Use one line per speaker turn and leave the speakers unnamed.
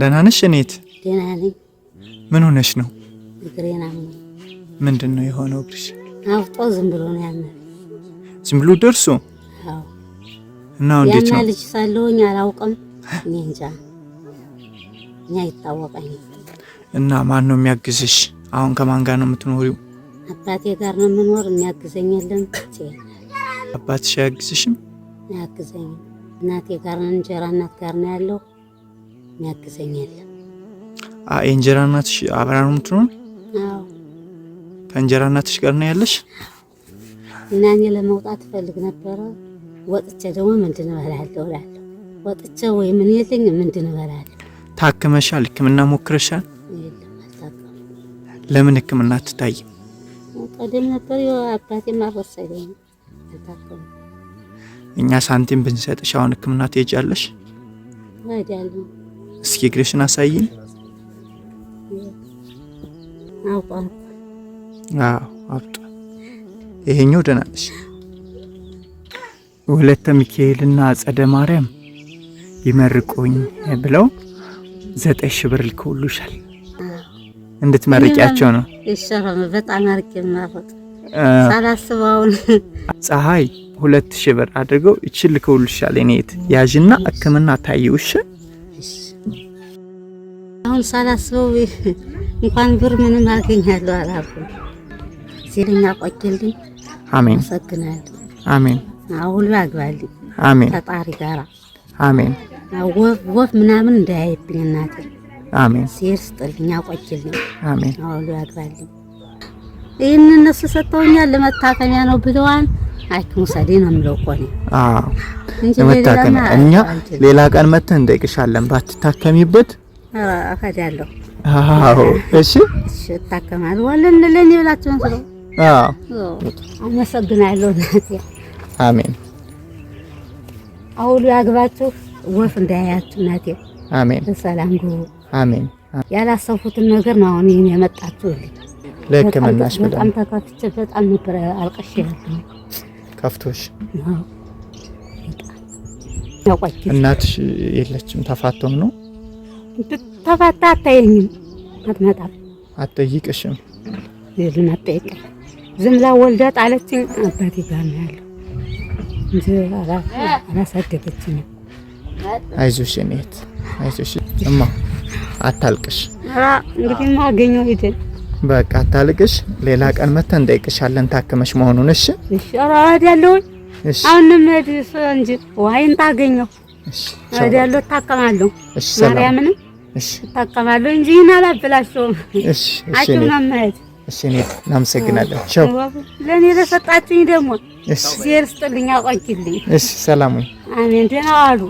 ደህና ነሽ እኔት?
ደህና ነኝ።
ምን ሆነሽ ነው?
እግሬን አመመኝ።
ምንድነው የሆነው እግርሽ?
አፍጦ ዝም ብሎ ነው ያመመኝ።
ዝም ብሎ ደርሶ?
አዎ።
እና እንዴት ነው?
ያና ልጅ ሳለሁኝ አላውቅም። እኔ እንጃ። እኛ ይታወቀኝ። እና
ማን ነው የሚያግዝሽ? አሁን ከማን ጋር ነው የምትኖሪው?
አባቴ ጋር ነው የምኖር። የሚያግዘኝ የለም።
አባትሽ አያግዝሽም?
አያግዘኝም። እናቴ ጋር ነው፣ እንጀራ እናት ጋር ነው ያለው። የሚያግዘኝ የለም።
የእንጀራ እናትሽ አብራ ነው የምትኖር?
አዎ።
ከእንጀራ እናትሽ ጋር ነው ያለሽ?
እና እኔ ለመውጣት ፈልግ ነበረ። ወጥቼ ደግሞ ምንድን እበላለሁ እላለሁ። ወጥቼ ወይ ምን የለኝ ምንድን እበላለሁ።
ታክመሻል? ሕክምና ሞክረሻል?
የለም፣ አልታከምኩም።
ለምን ሕክምና አትታይም?
ቀደም ነበር አባቴ ማረሳይኝ። አልታከምኩም።
እኛ ሳንቲም ብንሰጥሽ አሁን ሕክምና ትሄጃለሽ?
እሄዳለሁ።
እስኪ እግርሽን አሳይኝ።
አውጣው።
አውጣ። ይሄኛው ደህና ነሽ? ወለተ ሚካኤልና አጸደ ማርያም ይመርቁኝ ብለው 9,000 ብር ልከውልሻል። እንድትመርቂያቸው ነው።
ይሻላል። በጣም አርቄ ማረጥ ሳላስበው
ፀሐይ 2,000 ብር አድርገው ይችል ልከውልሻል። እኔት ያዥና ሕክምና ታይውሽ።
አሁን ሳላስበው እንኳን ብር ምንም አገኛለሁ አላልኩም። ሲለኛ ቆይልኝ።
አሜን።
ሰግናለሁ።
አሜን።
አሁን ያግባልኝ።
አሜን።
ፈጣሪ ጋራ
አሜን።
ወፍ ምናምን እንዳያይብኝ እናቴ።
አሜን።
ሲርስጥልኝ ቆይልኝ።
አሜን።
አሁን ያግባልኝ። ይሄን እነሱ ሰጥተውኛል። ለመታከሚያ ነው ብለዋል። ሐኪሙ ሰዴ ነው የምለው እኮ ነው።
ለመታከሚያ እኛ ሌላ ቀን መተን እንጠይቅሻለን። ባትታከሚበት
አፈዳለሁ።
እሺ
እታከማለሁ። ወለን ለኔ ብላችሁ ነው። አመሰግናለሁ እናቴ።
አሜን።
አሁን ያግባችሁ፣ ወፍ እንዳያያችሁ እናቴ።
አሜን።
በሰላም ግቡ።
አሜን።
ያላሰፉትን ነገር ነው አሁን የመጣችሁ።
ለሕክምናሽ
በጣም ተከፍቼ በጣም ነበር አልቀሽ ያለው።
ከፍቶሽ?
አዎ።
እናትሽ የለችም? ተፋቶም ነው?
ተፋታ። አታየኝም፣ አትመጣም፣
አትጠይቅሽም?
ይሉን አትጠይቅ። ዝም ብላ ወልዳ ጣለችኝ። አባቴ ጋር ነው ያለው እንጂ አላሳደገችኝም።
አይዞሽ እኔት፣ አይዞሽ እማ፣ አታልቅሽ።
እንግዲህ ማገኘው ሂደን
በቃ አታልቅሽ። ሌላ ቀን መተን እንጠይቅሻለን ታከመሽ መሆኑን። እሺ
እሺ። አራዳለሁ። እሺ። አሁንም እድስ እንጂ ዋይን ታገኘው። እሺ። አራዳለሁ፣ ታከማለሁ።
እሺ። ማርያምን
እሺ፣ ታከማለሁ እንጂ እናላብላሽው።
እሺ። እሺ። እሺ። እናመሰግናለን። ቻው።
ለኔ ለሰጣችኝ ደግሞ እሺ፣ ሲርስጥልኝ አቆይልኝ።
እሺ። ሰላም።
አሜን። ደህና ዋሉ።